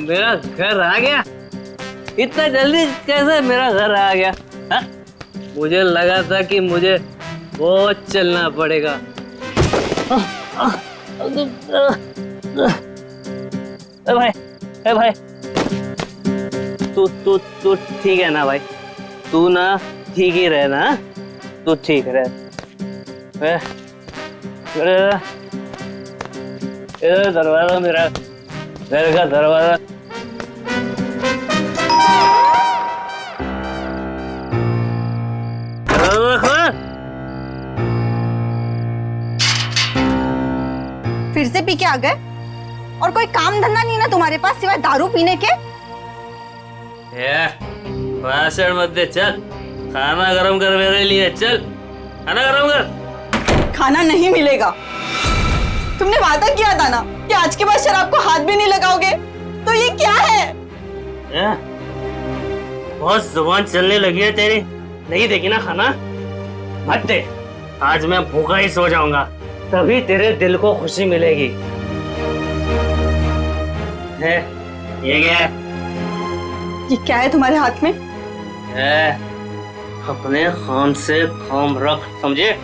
मेरा घर आ गया? इतना जल्दी कैसे मेरा घर आ गया? हा? मुझे लगा था कि मुझे बहुत चलना पड़ेगा। भाई तू ठीक है ना भाई? तू ना ठीक ही रहे ना? तू ठीक रहे। दरवाजा, मेरा घर का दरवाजा। फिर से पी के आ गए? और कोई काम धंधा नहीं ना तुम्हारे पास सिवाय दारू पीने के? भाषण मत दे, चल खाना गरम कर मेरे लिए। चल खाना गरम कर। खाना नहीं मिलेगा। तुमने वादा किया था ना कि आज के बाद शराब को हाथ भी नहीं लगाओगे, तो ये क्या है? बहुत जुबान चलने लगी है तेरी। नहीं देगी ना खाना? मत दे। आज मैं भूखा ही सो जाऊंगा, तभी तेरे दिल को खुशी मिलेगी। है ये क्या है? ये क्या है तुम्हारे हाथ में? है अपने काम से काम रख, समझे?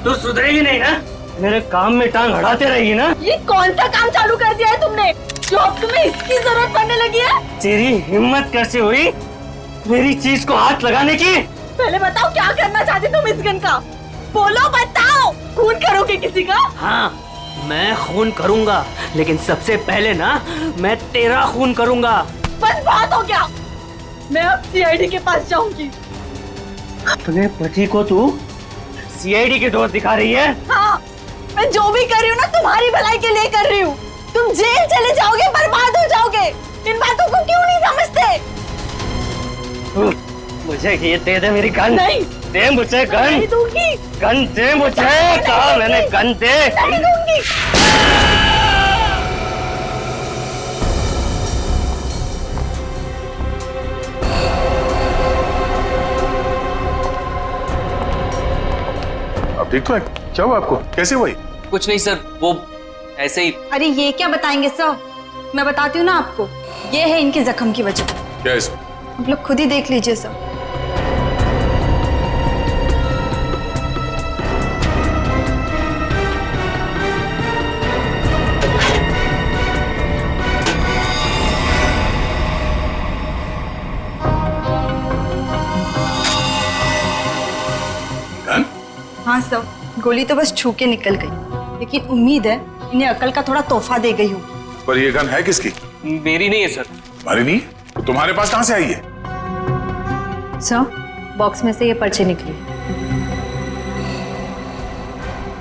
तू सुधरेगी नहीं ना? मेरे काम में टांग अड़ाते रहेगी ना? ये कौन सा काम चालू कर दिया है तुमने जो अब तुम्हें इसकी जरूरत पड़ने लगी है? तेरी हिम्मत कैसे हुई मेरी चीज को हाथ लगाने की? पहले बताओ क्या करना चाहते तुम इस गन का? बोलो, बताओ। खून करोगे किसी का? हाँ, मैं खून करूंगा, लेकिन सबसे पहले ना मैं तेरा खून करूंगा। बस बात हो गया। मैं अब सीआईडी के पास जाऊंगी। अपने पति को तू सीआईडी के दोस्त दिखा रही है? हाँ, मैं जो भी कर रही हूँ ना तुम्हारी भलाई के लिए कर रही हूँ। तुम जेल चले जाओगे, बर्बाद हो जाओगे। इन बातों को क्यों नहीं समझते? मुझे ये दे दे मेरी गन। नहीं दे मुझे गन। नहीं दूंगी। गन दे मुझे। कहा मैंने गन दे। नहीं दूंगी। अब ठीक तो है? क्या हुआ आपको? कैसे हुई? कुछ नहीं सर, वो ऐसे ही। अरे ये क्या बताएंगे सर? मैं बताती हूँ ना आपको। ये है इनके जख्म की वजह। क्या इसमें? आप लोग खुद ही देख लीजिए सर। हाँ सर, गोली तो बस छू के निकल गई, लेकिन उम्मीद है इन्हें अकल का थोड़ा तोहफा दे गई हूँ। पर ये गन है किसकी? मेरी नहीं है सर। तुम्हारी नहीं? तो तुम्हारे पास कहाँ से आई है? सर, बॉक्स में से ये पर्चे निकली।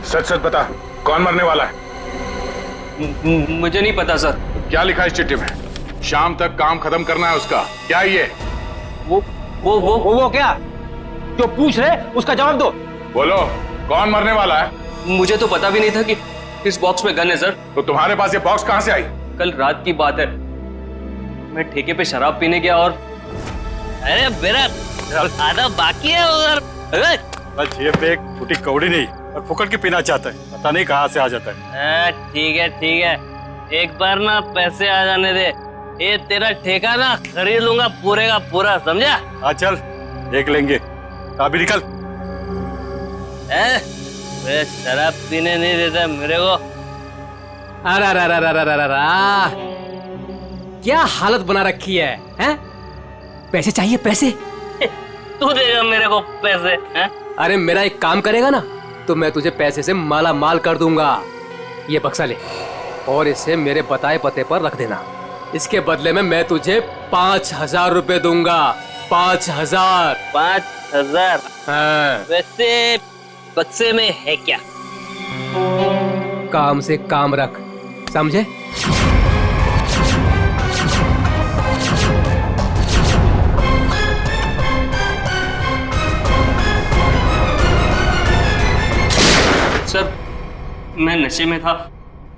सच सच बता, कौन मरने वाला है? मुझे नहीं पता सर। क्या लिखा है इस चिट्ठी में? शाम तक काम खत्म करना है उसका। क्या ये? वो क्या जो पूछ रहे उसका जवाब दो। बोलो, कौन मरने वाला है? मुझे तो पता भी नहीं था कि इस बॉक्स में गन है सर। तो तुम्हारे पास ये बॉक्स कहाँ से आई? कल रात की बात है, मैं ठेके पे शराब पीने गया और अरे मेरा आधा बाकी है उधर। बस ये पे एक फूटी कौड़ी नहीं और फुकट के पीना चाहता है, पता नहीं कहाँ से आ जाता है। ठीक है, एक बार ना पैसे आ जाने दे, ये तेरा ठेका ना खरीद लूंगा पूरे का पूरा, समझा? हाँ चल देख लेंगे। अभी निकल। शराब पीने नहीं देता मेरे को। अरे क्या हालत बना रखी है, हैं? पैसे चाहिए पैसे? तू देगा मेरे को पैसे हैं? अरे मेरा एक काम करेगा ना तो मैं तुझे पैसे से माला माल कर दूंगा। ये बक्सा ले और इसे मेरे बताए पते पर रख देना। इसके बदले में मैं तुझे 5,000 रुपए दूंगा। 5,000। 5,000? हाँ। वैसे बक्से में है क्या? काम से काम रख, समझे? सर मैं नशे में था,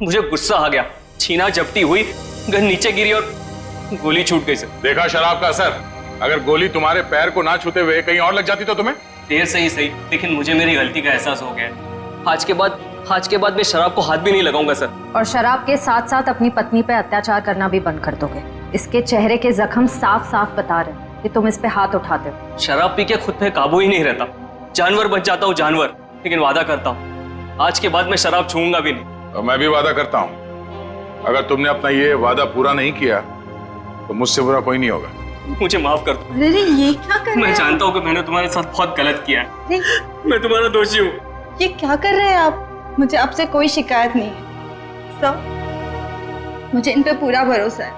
मुझे गुस्सा आ गया, छीना झपटी हुई, गन नीचे गिरी और गोली छूट गई सर। देखा शराब का असर? अगर गोली तुम्हारे पैर को ना छूते हुए कहीं और लग जाती तो तुम्हें? देर से ही सही, लेकिन मुझे मेरी गलती का एहसास हो गया। आज के बाद मैं शराब को हाथ भी नहीं लगाऊंगा सर। और शराब के साथ साथ अपनी पत्नी पे अत्याचार करना भी बंद कर दोगे? इसके चेहरे के जख्म साफ साफ बता रहे कि तुम इस पे हाथ उठाते हो। शराब पी के खुद पे काबू ही नहीं रहता, जानवर बन जाता हूँ जानवर। लेकिन वादा करता हूँ आज के बाद मैं शराब छूऊंगा भी नहीं। और मैं भी वादा करता हूँ अगर तुमने अपना ये वादा पूरा नहीं किया तो मुझसे बुरा कोई नहीं होगा। मुझे माफ कर दो। अरे ये क्या कर रहे मैं हैं? जानता हूँ कि मैंने तुम्हारे साथ बहुत गलत किया है, अरे मैं तुम्हारा दोषी हूँ। ये क्या कर रहे हैं आप? मुझे आपसे कोई शिकायत नहीं है सब, मुझे इन पे पूरा भरोसा है।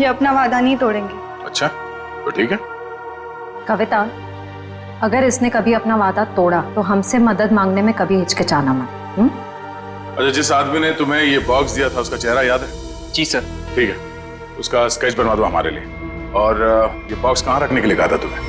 ये अपना वादा नहीं तोड़ेंगे। अच्छा तो ठीक है। कविता, अगर इसने कभी अपना वादा तोड़ा तो हमसे मदद मांगने में कभी हिचकिचाना मत। अच्छा, जिस आदमी ने तुम्हें ये बॉक्स दिया था उसका चेहरा याद है? जी सर। ठीक है, उसका स्केच बनवा दो हमारे लिए। और ये बॉक्स कहाँ रखने के लिए कहा था तुम्हें?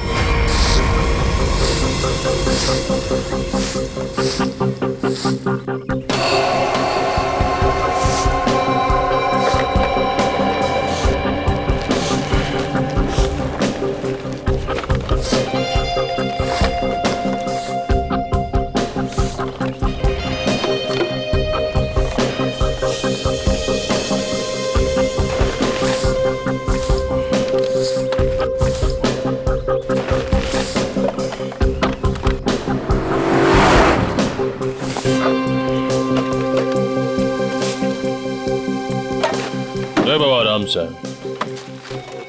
बाबा आराम से।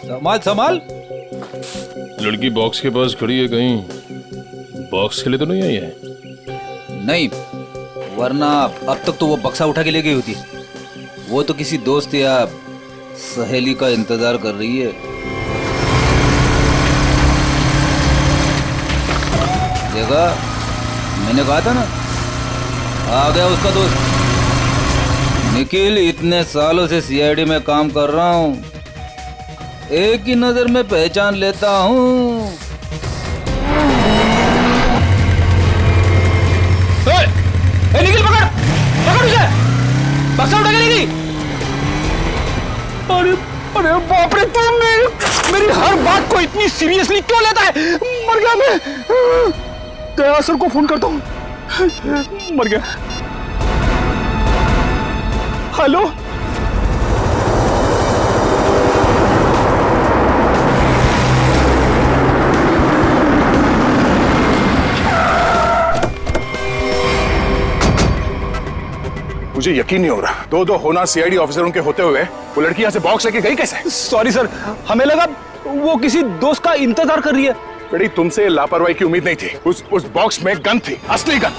संभाल संभाल। लड़की बॉक्स के पास खड़ी है, कहीं बॉक्स के लिए तो नहीं आई है? नहीं, वरना अब तक तो वो बक्सा उठा के ले गई होती। वो तो किसी दोस्त या सहेली का इंतजार कर रही है। देखा, मैंने कहा था ना, आ गया उसका दोस्त निखिल। इतने सालों से सीआईडी में काम कर रहा हूँ, एक ही नजर में पहचान लेता हूँ। निखिल पकड़ पकड़ उसे, बक्सा उठा के ले गई। अरे अरे बाप रे, तू मेरी हर बात को इतनी सीरियसली क्यों लेता है? मर गया मैं। दया सर को फोन करता हूँ। मर गया। हेलो, मुझे यकीन नहीं हो रहा, दो होना सीआईडी ऑफिसर उनके होते हुए वो लड़की यहाँ से बॉक्स लेके गई कैसे? सॉरी सर, हमें लगा वो किसी दोस्त का इंतजार कर रही है। बेटी, तुमसे लापरवाही की उम्मीद नहीं थी। उस बॉक्स में गन थी, असली गन।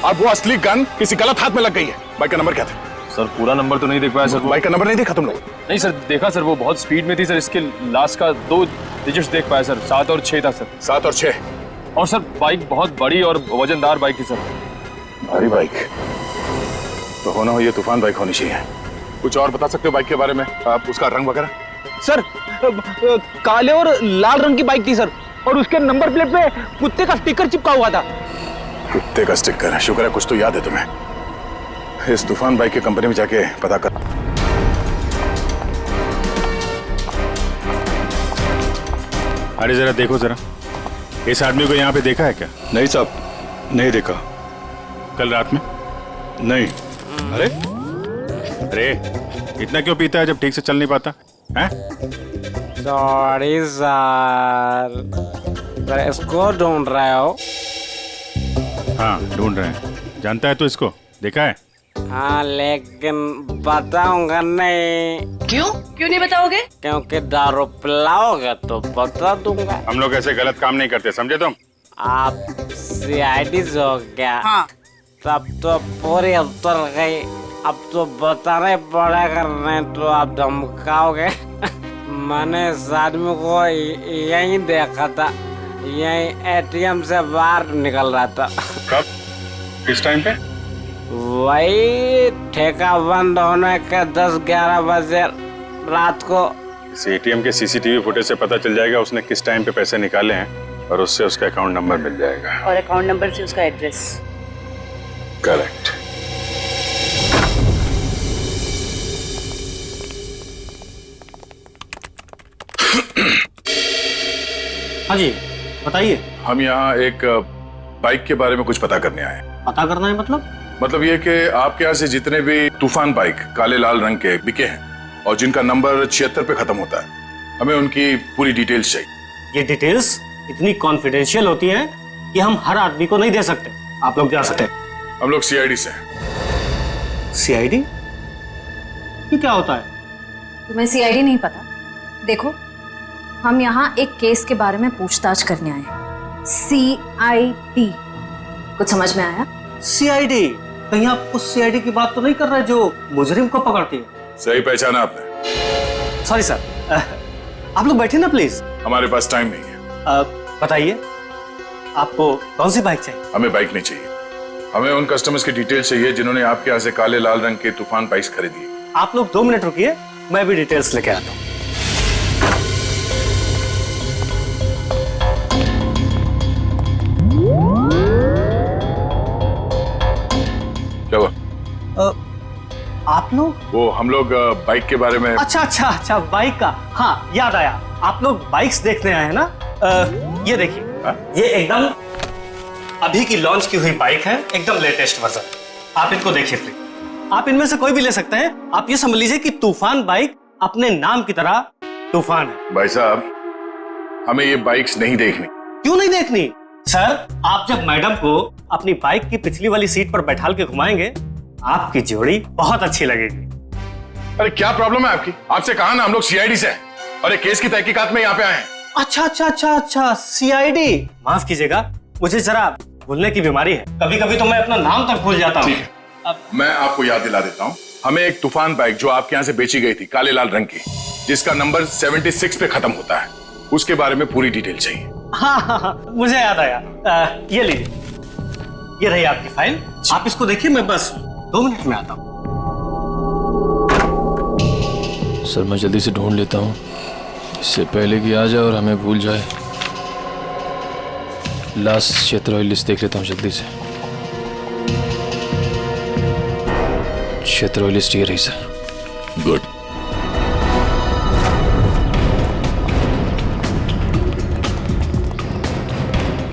अब वो असली गन किसी गलत हाथ में लग गई है। बाइक का नंबर क्या था? सर पूरा नंबर तो नहीं देख पाया सर। बाइक का नंबर नहीं देखा तुम लोग? नहीं सर, देखा सर, वो बहुत स्पीड में थी सर। इसके लास्ट का 2 डिजिट्स देख पाया सर, 7 और 6 था सर। 7 और 6? और सर बाइक बहुत बड़ी और वजनदार बाइक थी सर। भारी बाइक तो होना हो, ये तूफान बाइक होनी चाहिए। कुछ और बता सकते हो बाइक के बारे में? आप उसका रंग वगैरह? सर काले और लाल रंग की बाइक थी सर, और उसके नंबर प्लेट पे कुत्ते का स्टिकर चिपका हुआ था। कुत्ते का स्टिकर? शुक्र है कुछ तो याद है तुम्हें। इस तूफान बाइक की कंपनी में जाके पता कर। अरे जरा देखो जरा, इस आदमी को यहाँ पे देखा है क्या? नहीं साहब, नहीं देखा। कल रात में? नहीं। अरे अरे, इतना क्यों पीता है जब ठीक से चल नहीं पाता है? सॉरी सर, इसको ढूंढ रहे हो? हाँ ढूंढ रहे हैं। जानता है तो इसको? देखा है? हाँ, लेकिन बताऊंगा नहीं। क्यों? क्यों नहीं बताओगे? क्योंकि दारू पिलाओगे तो बता दूंगा। हम लोग ऐसे गलत काम नहीं करते, समझे तुम? आप सीआईडी हो क्या? हाँ। तब तो पूरी उतर गई। अब तो बताना पड़ेगा, नहीं तो आप धमकाओगे। मैंने इस आदमी को यहीं देखा था, यहीं एटीएम से बाहर निकल रहा था। कब? किस टाइम पे? वही ठेका बंद होने के 10-11 बजे रात को। इस एटीएम के सीसीटीवी फुटेज से पता चल जाएगा उसने किस टाइम पे पैसे निकाले हैं और उससे उसका अकाउंट नंबर मिल जाएगा। और अकाउंट नंबर से उसका एड्रेस। करेक्ट। हाँ जी बताइए। हम यहाँ एक बाइक के बारे में कुछ पता करने आए हैं। पता करना है मतलब ये कि आपके यहाँ से जितने भी तूफान बाइक काले लाल रंग के बिके हैं और जिनका नंबर 76 पे खत्म होता है, हमें उनकी पूरी डिटेल्स चाहिए। ये डिटेल्स इतनी कॉन्फिडेंशियल होती हैं कि हम हर आदमी को नहीं दे सकते। आप लोग जा सकते हैं। हम लोग सीआईडी से हैं। सीआईडी? ये क्या होता है? तुम्हें सीआईडी नहीं पता? देखो, हम यहाँ एक केस के बारे में पूछताछ करने आए हैं। सीआईडी, कुछ समझ में आया? सीआईडी? कहीं आप उस सीआईडी की बात तो नहीं कर रहे जो मुजरिम को पकड़ती है? सही पहचाना आपने। सॉरी सर, आप लोग बैठे ना प्लीज। हमारे पास टाइम नहीं है। बताइए आपको कौन सी बाइक चाहिए? हमें बाइक नहीं चाहिए, हमें उन कस्टमर्स की डिटेल्स चाहिए जिन्होंने आपके यहाँ से काले लाल रंग के तूफान बाइक्स खरीदी। आप लोग 2 मिनट रुकिए, मैं भी डिटेल्स लेके आता हूँ। क्या हुआ? आप लोग? वो हम लोग बाइक के बारे में। अच्छा बाइक का, हाँ याद आया। आप लोग बाइक्स देखने आए हैं ना? ये देखिए, ये एकदम अभी की लॉन्च की हुई बाइक है, एकदम लेटेस्ट वर्जन। आप इनको देखिए प्लीज। आप इनमें से कोई भी ले सकते हैं। आप ये समझ लीजिए कि तूफान बाइक अपने नाम की तरह तूफान है। भाई साहब, हमें ये बाइक्स नहीं देखनी। क्यों नहीं देखनी? सर, आप जब मैडम को अपनी बाइक की पिछली वाली सीट पर बैठाल के घुमाएंगे, आपकी जोड़ी बहुत अच्छी लगेगी। अरे क्या प्रॉब्लम है आपकी? आपसे कहा ना हम लोग सीआईडी से हैं और एक केस की तहकीकात में यहाँ पे आए हैं। अच्छा, सीआईडी। माफ कीजिएगा, मुझे जरा भूलने की बीमारी है। कभी कभी तो मैं अपना नाम तक भूल जाता हूँ। मैं आपको याद दिला देता हूँ। हमें एक तूफान बाइक जो आपके यहाँ से बेची गई थी काले लाल रंग की, जिसका नंबर 76 पे खत्म होता है, उसके बारे में पूरी डिटेल चाहिए। हाँ, मुझे याद आया। ये लीजिए, ये रही आपकी फाइल। आप इसको देखिए, मैं बस 2 मिनट में आता हूँ। सर मैं जल्दी से ढूंढ लेता हूँ, इससे पहले कि आ जाए और हमें भूल जाए। लास्ट क्षेत्र लिस्ट देख लेता हूँ जल्दी से। क्षेत्र लिस्ट ये रही सर। गुड।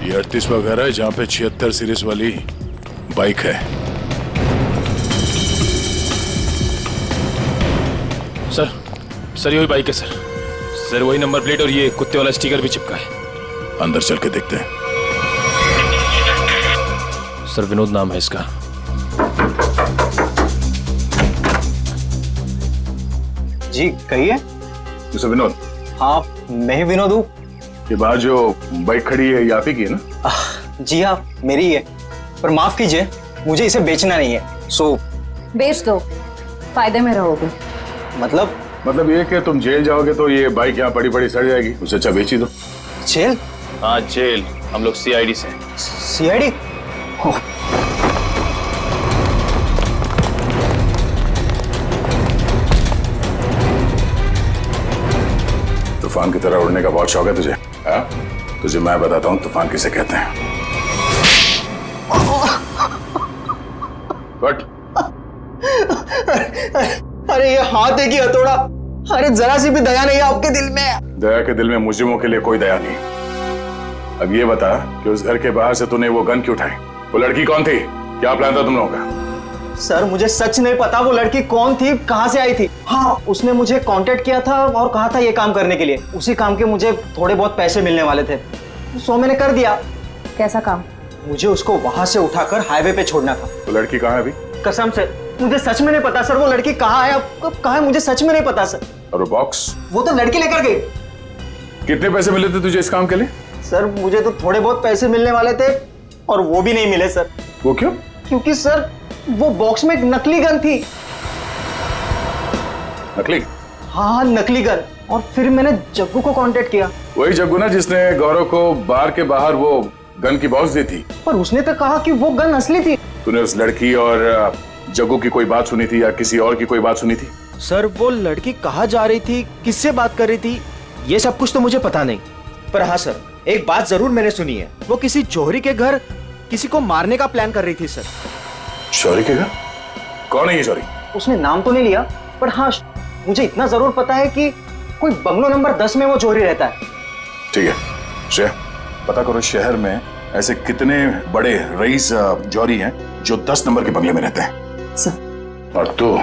ये 38 वगैरह है जहाँ पे 76 सीरीज वाली बाइक है। सर ये वही बाइक है सर, वही नंबर प्लेट और ये कुत्ते वाला स्टिकर भी चिपका है। अंदर चल के देखते हैं। सर विनोद नाम है इसका। जी कहिए। मिस्टर विनोद? हाँ मैं ही विनोद हूँ। ये बाहर जो बाइक खड़ी है ये आप ही की है ना? जी हाँ मेरी ही है, पर माफ कीजिए मुझे इसे बेचना नहीं है। सो बेच दो, फायदे में रहोगे। मतलब ये कि तुम जेल जाओगे तो ये बाइक यहाँ पड़ी पड़ी सड़ जाएगी, उससे अच्छा बेच ही दो। जेल? हाँ जेल। हम लोग सीआईडी से। सीआईडी? तूफान की तरह उड़ने का बहुत शौक है तुझे? हाँ? तुझे मैं बताता हूँ तूफान किसे कहते हैं। कट। अरे ये हाथ है कि हथौड़ा? अरे जरा सी भी दया नहीं आपके दिल में? दया के दिल में मुजरिमों के लिए कोई दया नहीं। अब ये बता कि उस घर के बाहर से तूने वो गन क्यों उठाई? वो लड़की कौन थी? क्या प्लान था तुम लोगों का? सर मुझे सच नहीं पता वो लड़की कौन थी, कहाँ से आई थी। हाँ उसने मुझे कांटेक्ट किया था और कहा था ये काम करने के लिए। उसी काम के मुझे थोड़े बहुत पैसे मिलने वाले थे, सो मैंने कर दिया। कैसा काम? मुझे उसको वहां से उठाकर हाईवे पे छोड़ना था। वो लड़की कहाँ है अभी? कसम से मुझे सच में नहीं पता सर, वो लड़की कहाँ है, अब कहाँ है मुझे सच में नहीं पता सर। और वो बॉक्स? वो तो लड़की लेकर गई। कितने पैसे मिले थे तुझे इस काम के लिए? सर मुझे तो थोड़े बहुत पैसे मिलने वाले थे और वो भी नहीं मिले सर। वो क्यों? क्योंकि सर वो बॉक्स में एक नकली गन थी। नकली? हाँ नकली गन। और फिर मैंने जग्गू को कांटेक्ट किया। वही जग्गू ना जिसने गौरव को बार के बाहर वो गन की बॉक्स दी थी। पर उसने तो कहा कि वो गन असली थी। तूने उस लड़की और जग्गू की कोई बात सुनी थी या किसी और की कोई बात सुनी थी? सर वो लड़की कहाँ जा रही थी, किससे बात कर रही थी, ये सब कुछ तो मुझे पता नहीं। पर हाँ सर, एक बात जरूर मैंने सुनी है, वो किसी जौहरी के घर किसी को मारने का प्लान कर रही थी सर। जौहरी के घर? कौन है ये जौहरी? उसने नाम तो नहीं लिया, पर हाँ मुझे इतना जरूर पता है कि कोई बंगलो नंबर 10 में वो जौहरी रहता है। ठीक है श्रेया, पता करो शहर में ऐसे कितने बड़े रईस जौहरी हैं जो 10 नंबर के बंगले में रहते हैं। सर। और तू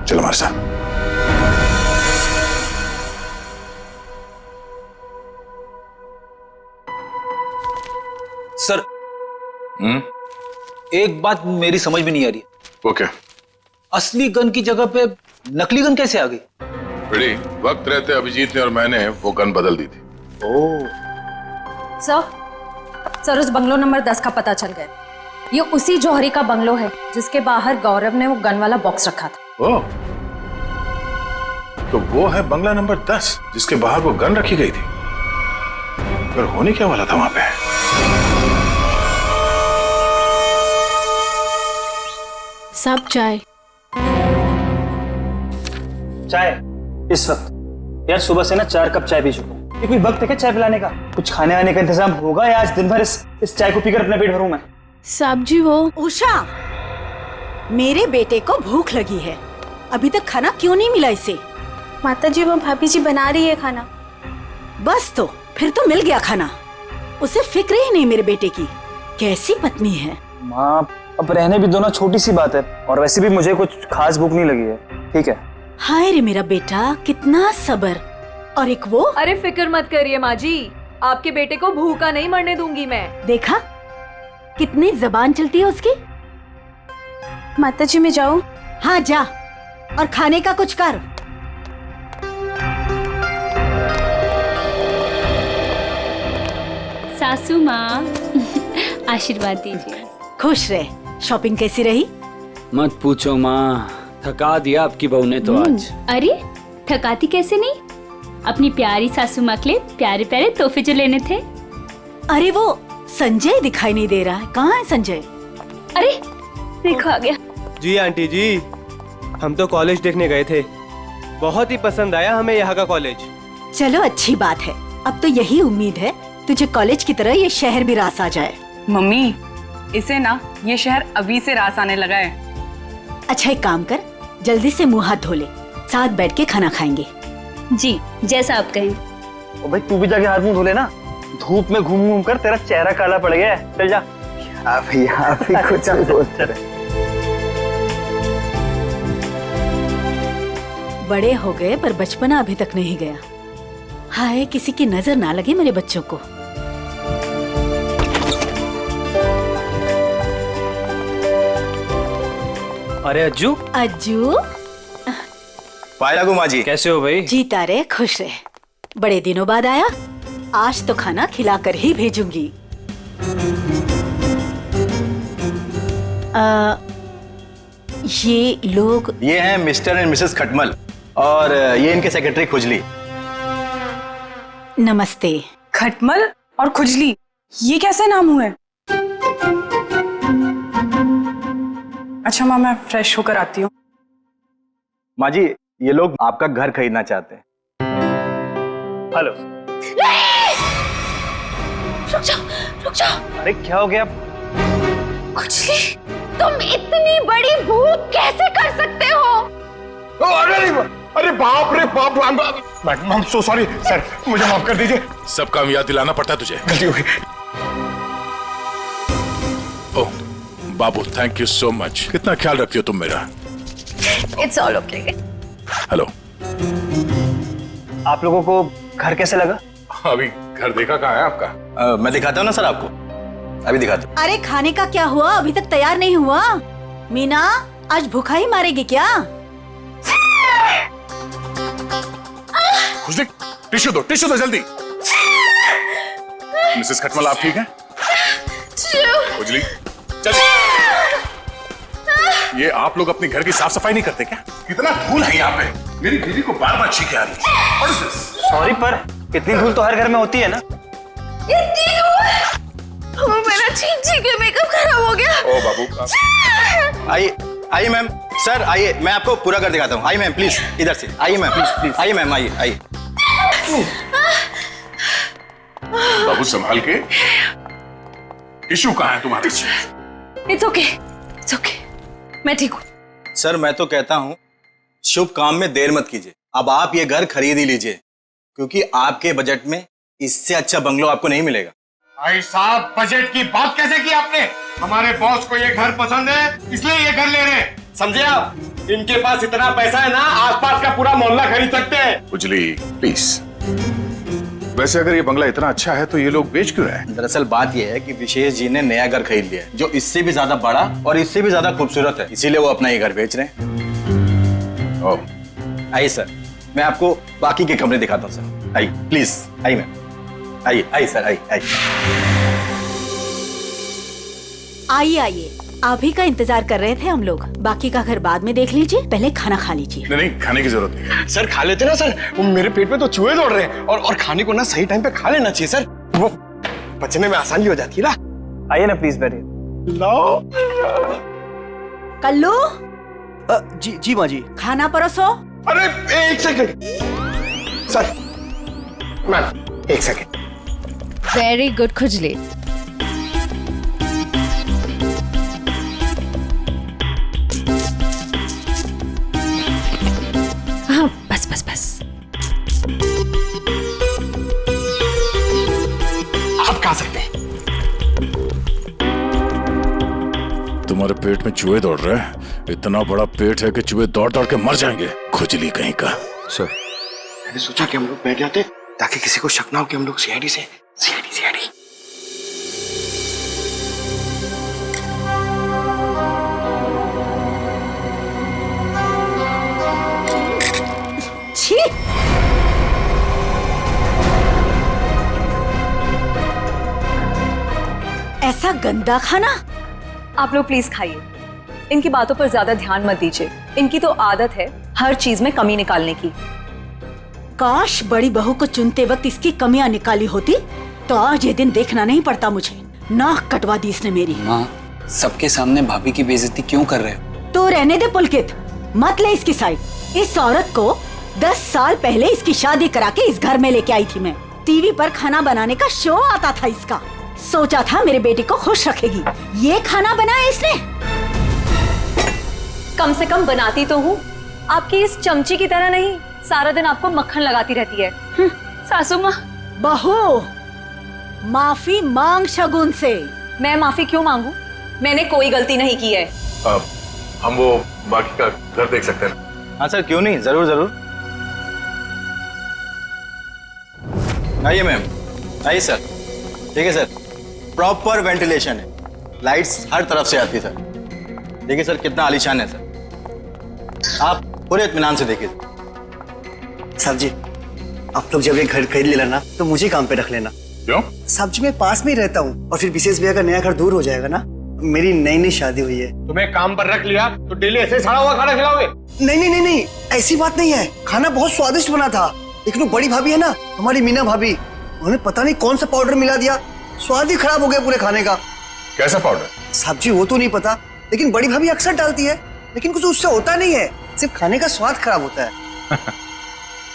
चल हमारे साथ। सर एक बात मेरी समझ में नहीं आ रही। वो क्या? असली गन की जगह पे नकली गन कैसे आ गई? बेटी, वक्त रहते अभिजीत ने और मैंने वो गन बदल दी थी। सर उस बंगलो नंबर 10 का पता चल गया। ये उसी जौहरी का बंगलो है जिसके बाहर गौरव ने वो गन वाला बॉक्स रखा था। ओह, तो वो है बंगला नंबर 10 जिसके बाहर वो गन रखी गई थी। पर होने क्या वाला था वहां पे? सब चाय इस वक्त? यार सुबह से ना 4 कप चाय पी चुका हूँ। ये कोई वक्त है क्या चाय पिलाने का? कुछ खाने वाने का इंतजाम होगा या आज दिन भर इस चाय को पीकर अपना पेट भरूं मैं? साहब जी वो उषा, मेरे बेटे को भूख लगी है, अभी तक खाना क्यों नहीं मिला इसे? माता जी वो भाभी जी बना रही है खाना। बस तो फिर तो मिल गया खाना। उसे फिक्र ही नहीं मेरे बेटे की। कैसी पत्नी है। माँ अब रहने भी दो ना, छोटी सी बात है, और वैसे भी मुझे कुछ खास भूख नहीं लगी है। ठीक है। हाय रे मेरा बेटा, कितना सब्र। और एक वो। अरे फिक्र मत करिए माँ जी, आपके बेटे को भूखा नहीं मरने दूंगी मैं। देखा कितनी जबान चलती है उसकी। माता जी मैं जाऊं? हाँ जा, और खाने का कुछ कर। सासू माँ आशीर्वाद दीजिए। खुश रहे। शॉपिंग कैसी रही? मत पूछो माँ, थका दिया आपकी बहू ने तो आज। अरे थकाती कैसे नहीं, अपनी प्यारी सासू माँ के लिए प्यारे प्यारे तोहफे जो लेने थे। अरे वो संजय दिखाई नहीं दे रहा है, कहाँ है संजय? अरे देखो आ गया। जी आंटी जी, हम तो कॉलेज देखने गए थे, बहुत ही पसंद आया हमें यहाँ का कॉलेज। चलो अच्छी बात है, अब तो यही उम्मीद है तुझे कॉलेज की तरह ये शहर भी रास आ जाए। मम्मी इसे ना ये शहर अभी से रास आने लगा है। अच्छा एक काम कर, जल्दी से मुंह हाथ धो ले, साथ बैठ के खाना खाएंगे। जी जैसा आप कहें। ओ भाई तू भी जाके हाथ मुंह धो ले ना, धूप में घूम घूम कर तेरा चेहरा काला पड़ गया है। चल जा। आप ही कुछ बोलते रहे। बड़े हो गए पर बचपना अभी तक नहीं गया। हाय किसी की नजर ना लगे मेरे बच्चों को। अरे अज्जू। अज्जू पाए लागू माँ जी, कैसे हो भाई? जीता रहे, खुश रहे। बड़े दिनों बाद आया, आज तो खाना खिलाकर ही भेजूंगी। ये लोग? ये हैं मिस्टर एंड मिसेस खटमल, और ये इनके सेक्रेटरी खुजली। नमस्ते। खटमल और खुजली, ये कैसे नाम हुए? अच्छा माँ मैं फ्रेश होकर आती हूँ। माँ जी ये लोग आपका घर खरीदना चाहते हैं। हेलो। रुक जाओ। अरे क्या हो गया? खुजली, तुम इतनी बड़ी भूख कैसे कर सकते हो? अरे बाप रे बाप, madam I am so sorry sir, मुझे माफ कर दीजिए। सब काम याद दिलाना पड़ता है तुझे, गलती हो गई। ओह बाबू, थैंक यू सो मच, कितना ख्याल रखती हो तुम मेरा। It's all okay. हेलो। आप लोगों को घर कैसे लगा? अभी घर देखा कहाँ है आपका? मैं दिखाता हूँ ना सर आपको, अभी दिखाता हूँ। अरे खाने का क्या हुआ, अभी तक तैयार नहीं हुआ। मीना आज भूखा ही मारेगी क्या? खुजली, टिश्यू दो जल्दी। मिसेस खटमल आप ठीक हैं? खुजली चलिए। ये आप लोग अपने घर की साफ सफाई नहीं करते क्या? कितना धूल है यहाँ पे, मेरी बीवी को बार बार छींके आ रही है। सॉरी पर इतनी धूल तो हर घर में होती है ना। मेरा छींक के मेकअप खराब हो गया। ओ बाबू आइए मैम, सर आइए, मैं आपको पूरा कर दिखाता हूँ। आइए मैम प्लीज, इधर से आइए मैम, प्लीज आइए मैम, आइए। बाबू संभाल के। टिश्यू कहाँ है तुम्हारे? इट्स ओके, मैं ठीक हूँ। सर मैं तो कहता हूँ शुभ काम में देर मत कीजिए। अब आप ये घर खरीद ही लीजिए, क्योंकि आपके बजट में इससे अच्छा बंगलो आपको नहीं मिलेगा। भाई साहब, बजट की बात कैसे की आपने? हमारे बॉस को ये घर पसंद है, इसलिए ये घर ले रहे हैं, समझे आप? इनके पास इतना पैसा है ना, आसपास का पूरा मोहल्ला खरीद सकते हैं। उजली प्लीज। वैसे अगर ये बंगला इतना अच्छा है तो ये लोग बेच क्यों रहे हैं? दरअसल बात ये है कि विशेष जी ने नया घर खरीद लिया है, जो इससे भी ज्यादा बड़ा और इससे भी ज्यादा खूबसूरत है, इसीलिए वो अपना ये घर बेच रहे हैं। ओह, आइए सर, मैं आपको बाकी के कमरे दिखाता हूँ सर। आइए प्लीज, आइए मैम, आइए सर, आइए। आइए, आप ही का इंतजार कर रहे थे हम लोग। बाकी का घर बाद में देख लीजिए, पहले खाना खा लीजिए। नहीं, खाने की जरूरत नहीं। सर खा लेते ना सर, वो मेरे पेट में तो चूहे दौड़ रहे हैं, और खाने को ना सही टाइम पे खा लेना चाहिए सर, वो पचने में आसानी हो जाती है ना। आइए ना प्लीज बैठिए। लो कल्लू। जी माँ जी। खाना परोसो। अरे एक सेकंड सर, मैम एक सेकंड। वेरी गुड खुजली। हाँ बस। आप खा सकते हैं। तुम्हारे पेट में चूहे दौड़ रहे हैं? इतना बड़ा पेट है कि चूहे दौड़ दौड़ के मर जाएंगे, खुजली कहीं का। सर मैंने सोचा कि हम लोग बैठ जाते ताकि किसी को शक ना हो कि हम लोग सीआईडी से। छी! ऐसा गंदा खाना। आप लोग प्लीज खाइए, इनकी बातों पर ज्यादा ध्यान मत दीजिए। इनकी तो आदत है हर चीज में कमी निकालने की। काश बड़ी बहू को चुनते वक्त इसकी कमियां निकाली होती तो आज ये दिन देखना नहीं पड़ता मुझे। नाक कटवा दी इसने मेरी। माँ, सबके सामने भाभी की बेइज्जती क्यों कर रहे हो? तो रहने दे पुलकित, मत ले इसकी साइड। इस औरत को 10 साल पहले इसकी शादी करा के इस घर में लेके आई थी मैं। टीवी पर खाना बनाने का शो आता था इसका। सोचा था मेरे बेटे को खुश रखेगी, ये खाना बनाया इसने। कम से कम बनाती तो हूँ, आपकी इस चमची की तरह नहीं सारा दिन आपको मक्खन लगाती रहती है। सासू माँ। बहू, माफी मांग शगुन से। मैं माफी क्यों मांगू? मैंने कोई गलती नहीं की है। हम वो बाकी का घर देख सकते हैं? हाँ सर, क्यों नहीं, जरूर। आइए मैम, आइए सर। ठीक है सर, प्रॉपर वेंटिलेशन है, लाइट्स हर तरफ से आती है सर। देखिए सर कितना आलीशान है सर, आप पूरे इत्मीनान से देखिए। साहब जी, आप लोग जब ये घर खरीद लेना ना तो मुझे काम पे रख लेना। क्यों? साहब जी मैं पास में ही रहता हूँ, और फिर विशेष भैया का नया घर दूर हो जाएगा ना। मेरी नई शादी हुई है। तुम्हें काम पर रख लिया तो डेली ऐसे सड़ा हुआ खाना खिलाओगे? नहीं, ऐसी बात नहीं है। खाना बहुत स्वादिष्ट बना था, लेकिन वो बड़ी भाभी है ना, हमारी मीना भाभी, उन्होंने पता नहीं कौन सा पाउडर मिला दिया, स्वाद ही खराब हो गया पूरे खाने का। कैसा पाउडर? साहब जी वो तो नहीं पता, लेकिन बड़ी भाभी अक्सर डालती है, लेकिन कुछ उससे होता नहीं है, सिर्फ खाने का स्वाद खराब होता है।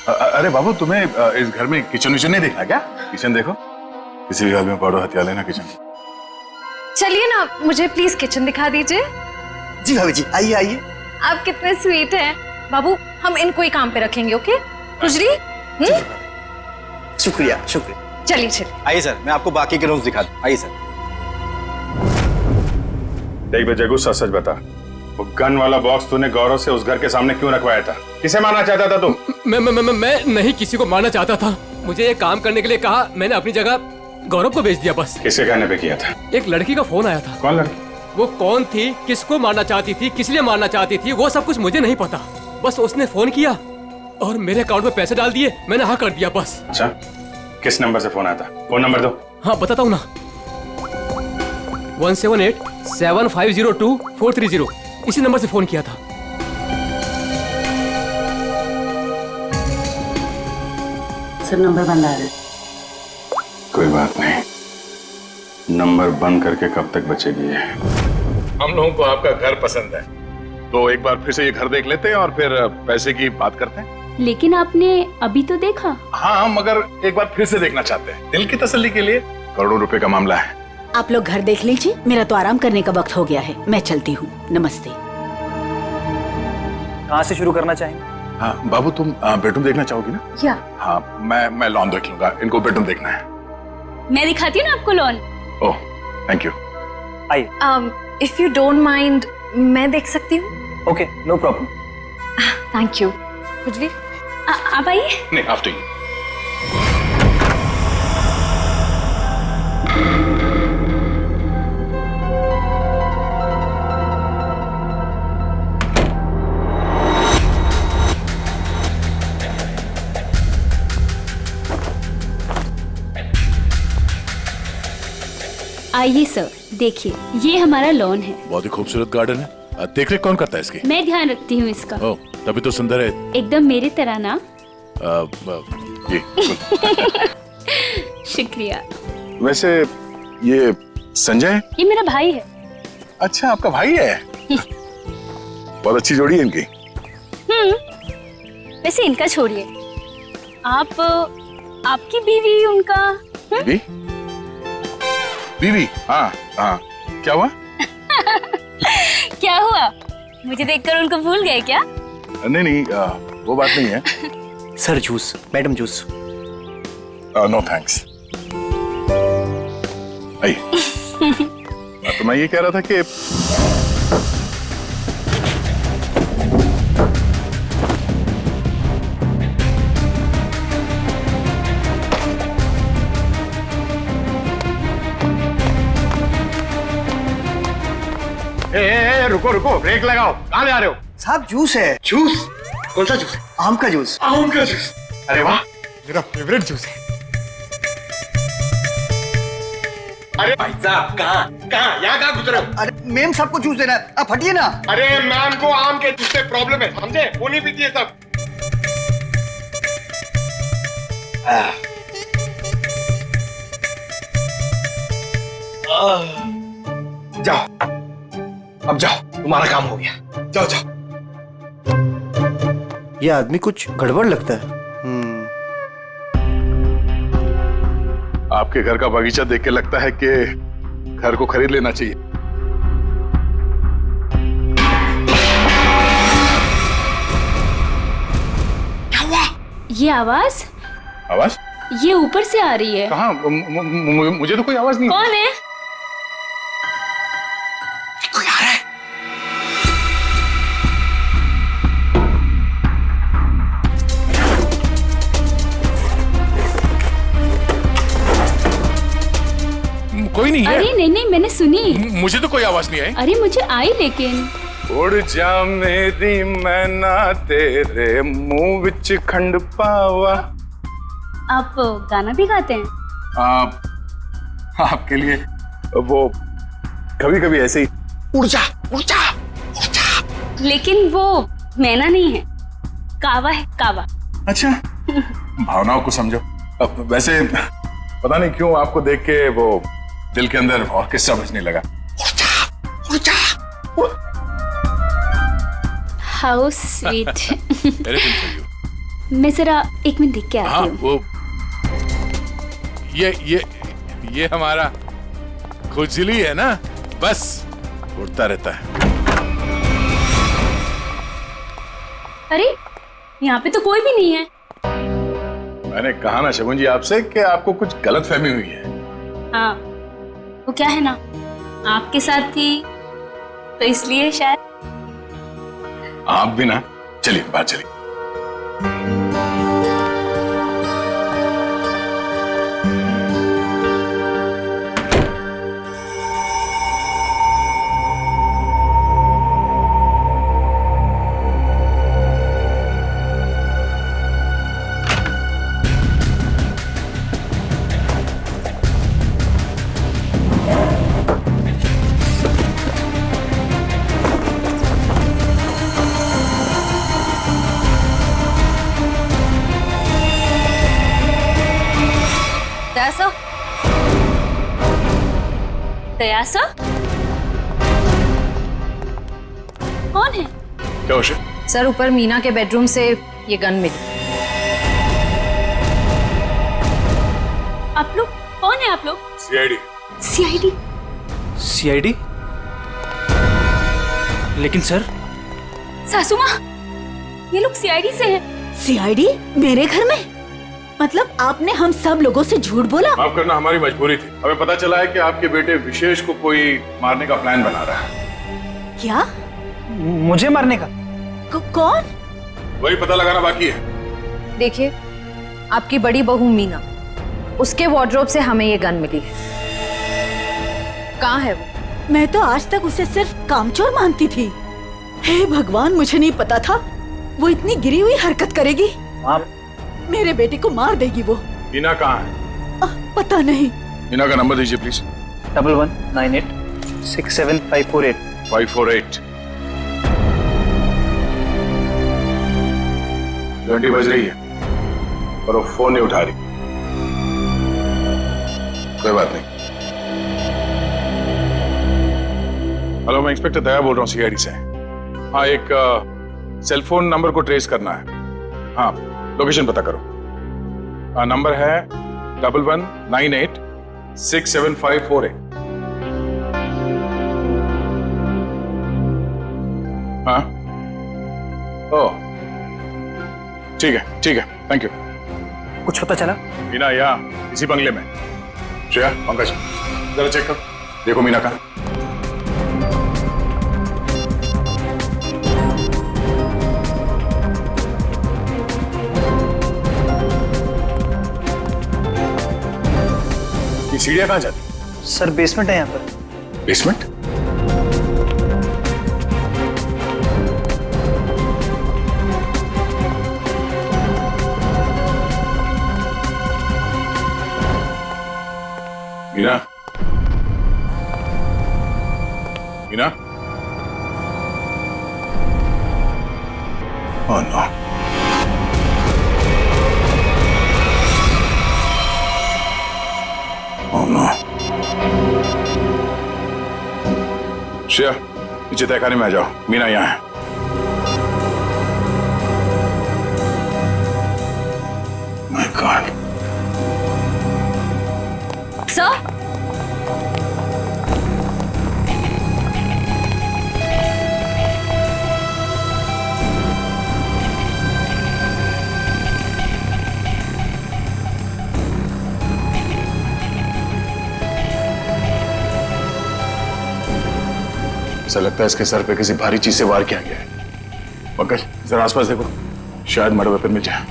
अरे बाबू, तुम्हें इस घर में किचन विचन नहीं देखना क्या? किचन देखो, किसी भी घर में पड़ो हथियार लेना किचन। चलिए ना, मुझे प्लीज किचन दिखा दीजिए। जी भाभी जी, आइए। आप कितने स्वीट हैं बाबू। हम इनको ही काम पे रखेंगे, ओके? खुजली। शुक्रिया। चलिए। आइए सर, मैं आपको बाकी के रूम्स दिखा दूं। आइए सर। देख बे जगू, सच बता, वो गन वाला बॉक्स तूने गौरव से उस घर के सामने क्यों रखवाया था? किसे मारना चाहता था तू? मैं नहीं किसी को मारना चाहता था। मुझे ये काम करने के लिए कहा, मैंने अपनी जगह गौरव को भेज दिया बस। किसके कहने पे किया था? एक लड़की का फोन आया था। कौन लड़की? वो कौन थी, किसको मारना चाहती थी, किस लिए मारना चाहती थी, वो सब कुछ मुझे नहीं पता। बस उसने फोन किया और मेरे अकाउंट में पैसे डाल दिए, मैंने हाँ कर दिया बस। अच्छा, किस नंबर से फोन आया था? फोन नंबर दो। हाँ बताता हूँ ना, 1787502 इसी नंबर से फोन किया था। सर नंबर बंद आ रहा है। कोई बात नहीं, नंबर बंद करके कब तक बचेगी ये? हम लोगों को आपका घर पसंद है, तो एक बार फिर से ये घर देख लेते हैं और फिर पैसे की बात करते हैं। लेकिन आपने अभी तो देखा। हाँ, मगर एक बार फिर से देखना चाहते हैं, दिल की तसल्ली के लिए। करोड़ों रुपए का मामला है। आप लोग घर देख लीजिए, मेरा तो आराम करने का वक्त हो गया है, मैं चलती हूँ। नमस्ते। कहाँ से शुरू करना चाहेंगे? हाँ बाबू, तुम बेडरूम देखना चाहोगी ना? या हाँ, मैं लॉन देख लूंगा, इनको बेडरूम देखना है। मैं दिखाती हूँ ना आपको लॉन। Oh thank you. आइए। इफ यू डोंट माइंड, मैं देख सकती हूँ? Okay, no problem. Thank you. कुछ आप आइए। नहीं, आफ्टर यू। आइए सर, देखिए ये हमारा लॉन है। बहुत ही खूबसूरत गार्डन है। देख रेख कौन करता है इसकी? मैं ध्यान रखती हूँ इसका। ओह, तभी तो सुंदर है। एकदम मेरी तरह ना। ये शुक्रिया। वैसे ये संजय? ये मेरा भाई है। अच्छा, आपका भाई है? बहुत अच्छी जोड़ी है इनकी। वैसे इनका छोड़िए, आप आपकी बीवी उनका। बीवी? बीवी? हाँ हाँ, क्या हुआ? क्या हुआ? मुझे देखकर उनको भूल गए क्या? नहीं, वो बात नहीं है। Sir juice, madam juice. No thanks. तो मैं ये कह रहा था कि रुको रुको, ब्रेक लगाओ। कहाँ जा रहे हो? साहब जूस है। जूस? कौन सा जूस है? आम का जूस। आम का जूस? अरे वाह, मेरा फेवरेट जूस है। अरे भाई साहब, कहाँ यहाँ कहाँ गुजरे हो? अरे मेम साहब को जूस देना है, आप हटिए ना। अरे मैम को आम के जूस से प्रॉब्लम है, समझे? वो नहीं पीती है सब। जाओ, अब जाओ, तुम्हारा काम हो गया। जाओ जाओ। ये आदमी कुछ गड़बड़ लगता है। आपके घर का बगीचा देख के लगता है कि घर को खरीद लेना चाहिए। क्या हुआ? ये आवाज? आवाज? ये ऊपर से आ रही है। कहाँ? मुझे तो कोई आवाज नहीं। कौन है? कोई आ रहा है। कोई नहीं है। अरे नहीं, मैंने सुनी। मुझे तो कोई आवाज नहीं आई। अरे मुझे आई, लेकिन उड़ जा मेरी मैना तेरे मुंह विच खंड पावा। आप गाना भी गाते हैं? आपके लिए वो कभी कभी ऐसे ही। उड़ जा उड़ जा उड़ जा। लेकिन वो मैना नहीं है, कावा है, कावा। अच्छा, भावनाओं को समझो। अब वैसे पता नहीं क्यों आपको देख के वो दिल के अंदर और किस्सा बजने लगा। उड़ जा। How sweet. मैं जरा एक मिनट देख के आती हूँ। वो ये हमारा खुजली है ना, बस उड़ता रहता है। अरे यहाँ पे तो कोई भी नहीं है। मैंने कहा ना शगुन जी आपसे कि आपको कुछ गलतफहमी हुई है। हाँ, वो क्या है ना, आपके साथ थी तो इसलिए शायद। आप भी ना। चलिए बात चलिए। गया सर? कौन है? क्या उसे? सर ऊपर मीना के बेडरूम से ये गन मिली। आप लोग कौन है? आप लोग सीआईडी। सीआईडी? सीआईडी? लेकिन सर सासू माँ, ये लोग सीआईडी से हैं। सीआईडी मेरे घर में? मतलब आपने हम सब लोगों से झूठ बोला? माफ करना, हमारी मजबूरी थी। हमें पता चला है कि आपके बेटे विशेष को कोई मारने का प्लान बना रहा है। क्या? मुझे मारने का? कौन? वही पता लगाना बाकी है। देखिए, आपकी बड़ी बहू मीना, उसके वार्डरोब से हमें ये गन मिली है। कहाँ है वो? मैं तो आज तक उसे सिर्फ कामचोर मानती थी। हे भगवान, मुझे नहीं पता था वो इतनी गिरी हुई हरकत करेगी। मेरे बेटे को मार देगी वो। मीना कहाँ है? पता नहीं। मीना का नंबर दीजिए प्लीज। 1198675548। 548। घंटी बज रही है पर वो फोन नहीं उठा रही। कोई बात नहीं। हेलो, मैं इंस्पेक्टर दया बोल रहा हूँ सीआईडी से। हाँ, एक सेल फोन नंबर को ट्रेस करना है। हाँ, लोकेशन पता करो। हाँ, नंबर है 1198675548। हाँ, ओ ठीक है, ठीक है, थैंक यू। कुछ पता चला? मीना यहाँ इसी बंगले में। श्रेया, पंकज, जरा चेक करो, देखो मीना का। ये सीढ़ियाँ कहाँ जाती? सर बेसमेंट है यहाँ पर। Basement? Meena, Meena, oh no. Oh no. Shreya, नीचे तहखाने में आ जाओ, मीना यहाँ है। My God. सर, ऐसा लगता है इसके सर पे किसी भारी चीज से वार किया गया है। पंकज, जरा आसपास देखो, शायद मर्डर वेपन मिल जाए।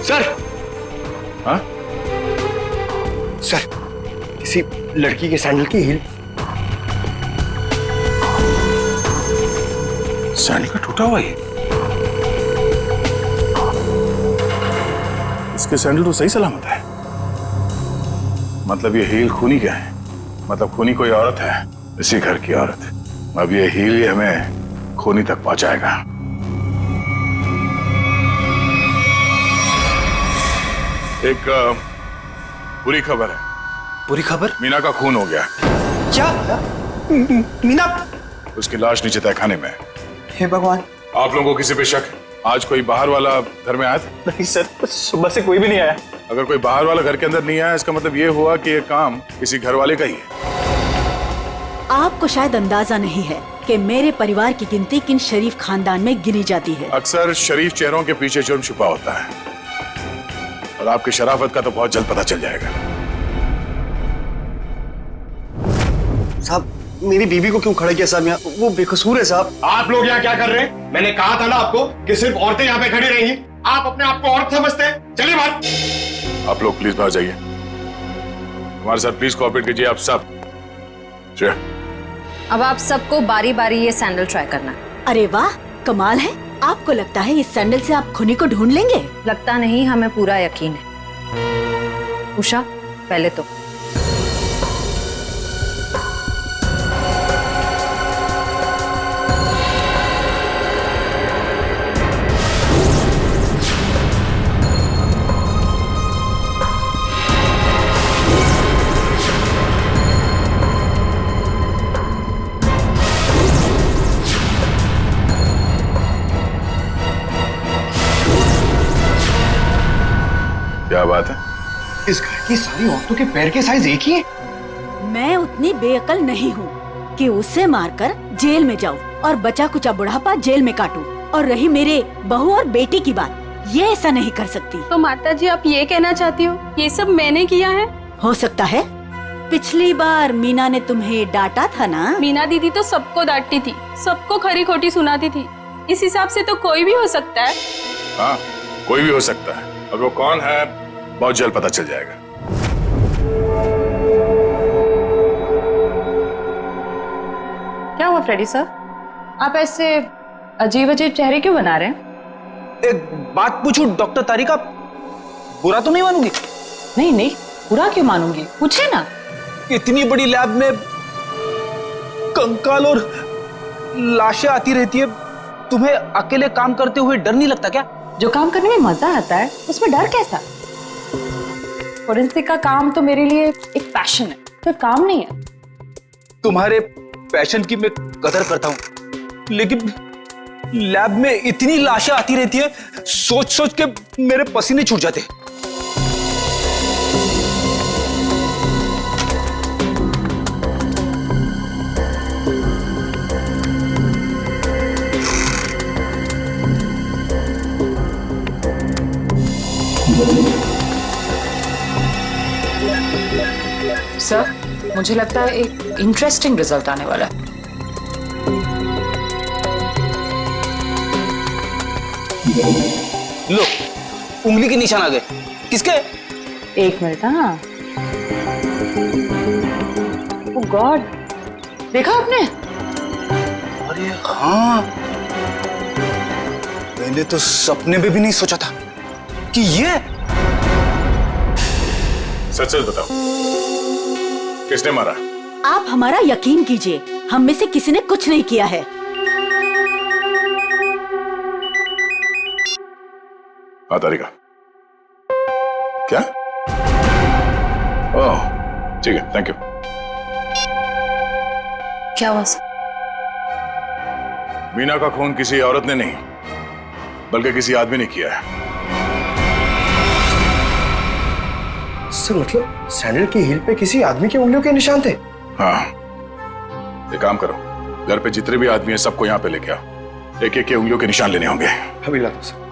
सर। हाँ? सर, किसी लड़की के सैंडल की हील। सैंडल का टूटा हुआ है। इसके सैंडल तो सही सलामत है। मतलब ये हील खूनी क्या है? मतलब खूनी कोई औरत है, इसी घर की औरत। अब ये हील ही हमें खूनी तक पहुंचाएगा। एक बुरी खबर है। बुरी खबर? मीना का खून हो गया। क्या? मीना? उसकी लाश नीचे तहखाने में है। हे भगवान। आप लोगों को किसी पे शक? आज कोई बाहर वाला घर में आया था? नहीं सर, सुबह से कोई भी नहीं आया। अगर कोई बाहर वाला घर के अंदर नहीं आया, इसका मतलब ये हुआ कि ये काम किसी घर वाले का ही है। आपको शायद अंदाजा नहीं है कि मेरे परिवार की गिनती किन शरीफ खानदान में गिनी जाती है। अक्सर शरीफ चेहरों के पीछे जुर्म छुपा होता है, और आपकी शराफत का तो बहुत जल्द पता चल जाएगा। साहब, मेरी बीबी को क्यों खड़ा किया साहब यहाँ? वो बेकसूर है साहब। आप लोग यहाँ क्या कर रहे हैं? मैंने कहा था ना आपको कि सिर्फ औरतें यहाँ पे खड़ी रहेंगी। आप अपने आप को औरत समझते हैं। चलिए बात। आप लोग प्लीज बाहर जाइए, हमारे साथ प्लीज कोऑपरेट कीजिए आप सब। श्रेया, अब आप सबको बारी बारी ये सैंडल ट्राई करना है। अरे वाह, कमाल है। आपको लगता है इस सैंडल से आप खूनी को ढूंढ लेंगे? लगता नहीं, हमें पूरा यकीन है। उषा, पहले तो क्या बात है? इस घर की सारी औरतों के पैर के साइज एक ही है। मैं उतनी बेअकल नहीं हूँ कि उसे मारकर जेल में जाऊँ और बचा कुचा बुढ़ापा जेल में काटूं। और रही मेरे बहू और बेटी की बात, ये ऐसा नहीं कर सकती। तो माता जी आप ये कहना चाहती हो ये सब मैंने किया है? हो सकता है। पिछली बार मीना ने तुम्हें डांटा था ना? मीना दीदी तो सबको डांटती थी, सबको खरी खोटी सुनाती थी। इस हिसाब से तो कोई भी हो सकता है। हाँ, कोई भी हो सकता है। और वो कौन है बहुत जल्द पता चल जाएगा। क्या हुआ फ्रेडी सर, आप ऐसे अजीब अजीब चेहरे क्यों बना रहे हैं? एक बात पूछूं डॉक्टर तारिका, बुरा तो नहीं मानूंगी? नहीं नहीं, बुरा क्यों मानूंगी, पूछे ना। इतनी बड़ी लैब में कंकाल और लाशें आती रहती है, तुम्हें अकेले काम करते हुए डर नहीं लगता क्या? जो काम करने में मजा आता है उसमें डर कैसा? फोरेंसिक का काम तो मेरे लिए एक पैशन है, सिर्फ काम नहीं है। तुम्हारे पैशन की मैं कदर करता हूं, लेकिन लैब में इतनी लाशें आती रहती है, सोच सोच के मेरे पसीने छूट जाते। सर, मुझे लगता है एक इंटरेस्टिंग रिजल्ट आने वाला है। लो, उंगली के निशान आ गए। किसके? एक मिनट। हाँ, ओह गॉड, देखा आपने? अरे हाँ, मैंने तो सपने में भी नहीं सोचा था कि ये। सच सच बताओ, किसने मारा? आप हमारा यकीन कीजिए, हम में से किसी ने कुछ नहीं किया है। हाँ तारिका, क्या? ओह ठीक है, थैंक यू। क्या हुआ सर? मीना का खून किसी औरत ने नहीं, बल्कि किसी आदमी ने किया है। सर मतलब सैंडल की हील पे किसी आदमी की उंगलियों के निशान थे? हाँ, एक काम करो, घर पे जितने भी आदमी हैं सबको यहाँ पे लेके आओ। एक एक के उंगलियों के निशान लेने होंगे। अभी लाता हूं सर।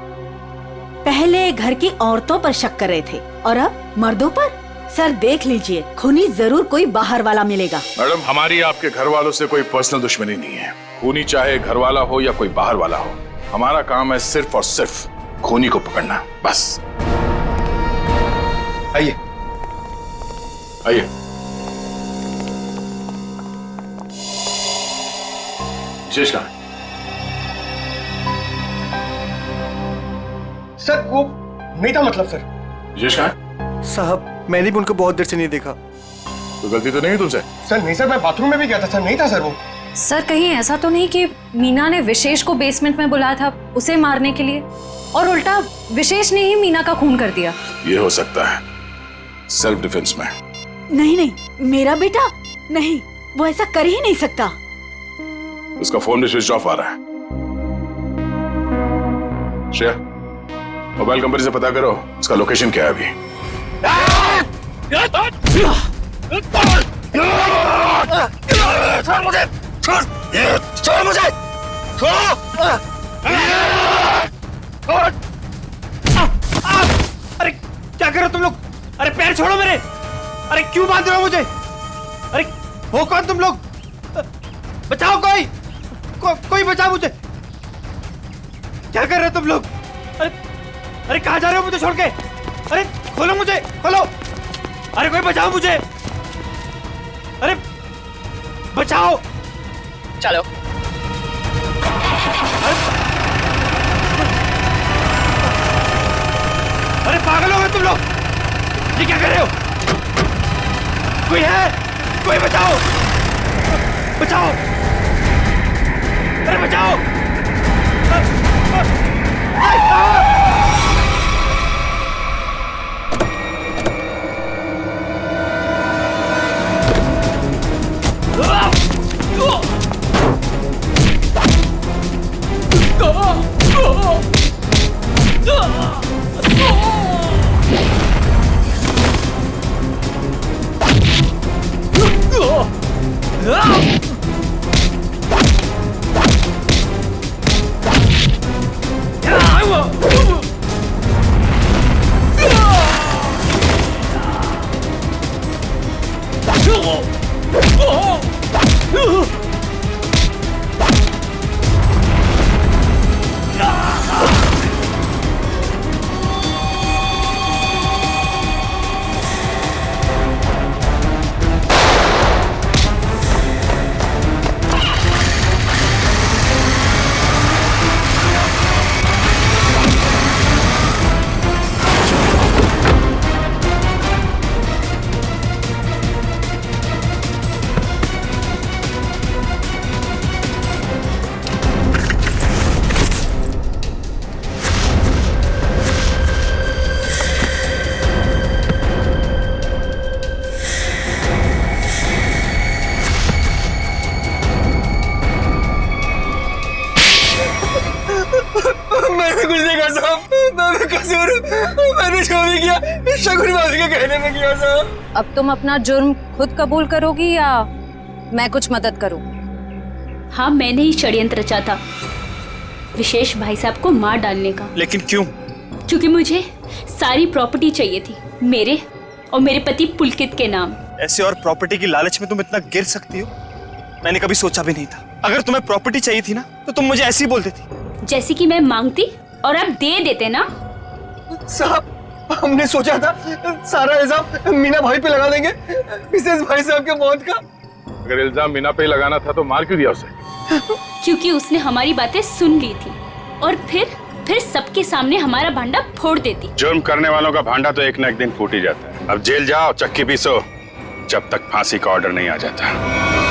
पहले घर की औरतों पर शक कर रहे थे और अब मर्दों पर। सर देख लीजिए, खूनी जरूर कोई बाहर वाला मिलेगा। मैडम, हमारी आपके घर वालों से कोई पर्सनल दुश्मनी नहीं है। खूनी चाहे घर वाला हो या कोई बाहर वाला हो, हमारा काम है सिर्फ और सिर्फ खूनी को पकड़ना, बस। आइए आइए। विशेष कहाँ? सर वो नहीं था, मतलब सर। विशेष कहाँ? साहब मैंने भी उनको बहुत देर से नहीं देखा। तो गलती तो नहीं है तुमसे? सर नहीं सर, मैं बाथरूम में भी गया था सर, नहीं था सर वो। सर कहीं ऐसा तो नहीं कि मीना ने विशेष को बेसमेंट में बुलाया था उसे मारने के लिए, और उल्टा विशेष ने ही मीना का खून कर दिया? ये हो सकता है, सेल्फ डिफेंस में। नहीं नहीं, मेरा बेटा नहीं, वो ऐसा कर ही नहीं सकता। उसका फोन भी स्विच ऑफ आ रहा है। श्रेया, मोबाइल कंपनी से पता करो उसका लोकेशन क्या है अभी। छोड़ मुझे, छोड़, छोड़ मुझे, छोड़। अरे क्या कर रहे हो तुम लोग? अरे पैर छोड़ो मेरे। अरे क्यों बांध रहे हो मुझे? अरे हो कौन तुम लोग? बचाओ कोई, कोई बचाओ मुझे। क्या कर रहे हो तुम लोग? अरे कहाँ जा रहे हो मुझे छोड़ के? अरे खोलो मुझे, खोलो। अरे कोई बचाओ मुझे। अरे बचाओ। चलो। अरे पागल हो गए तुम लोग? ये क्या कर रहे हो? कोई है? कोई बचाओ! बचाओ! अरे बचाओ! मैंने कुछ नहीं कहा साहब, मैं कसूर मैंने जो भी किया शगुन भाभी के कहने में किया साहब। अब तुम अपना जुर्म खुद कबूल करोगी या मैं कुछ मदद करूं? हाँ, मैंने ही षड्यंत्र रचा था विशेष भाई साहब को मार डालने का। लेकिन क्यों? क्योंकि मुझे सारी प्रॉपर्टी चाहिए थी, मेरे और मेरे पति पुलकित के नाम। ऐसे और प्रॉपर्टी की लालच में तुम इतना गिर सकती हो, मैंने कभी सोचा भी नहीं था। अगर तुम्हें प्रॉपर्टी चाहिए थी ना तो तुम मुझे ऐसे ही बोल देती। जैसे कि मैं मांगती और आप दे देते ना। साहब हमने सोचा था सारा इल्जाम मीना भाई पे लगा देंगे, मिसेस भाई साहब के मौत का। अगर इल्जाम मीना पे लगाना था तो मार क्यों दिया उसे? क्योंकि उसने हमारी बातें सुन ली थी और फिर सबके सामने हमारा भांडा फोड़ देती। जुर्म करने वालों का भांडा तो एक न एक दिन फूट ही जाता है। अब जेल जाओ, चक्की पीसो, जब तक फांसी का ऑर्डर नहीं आ जाता।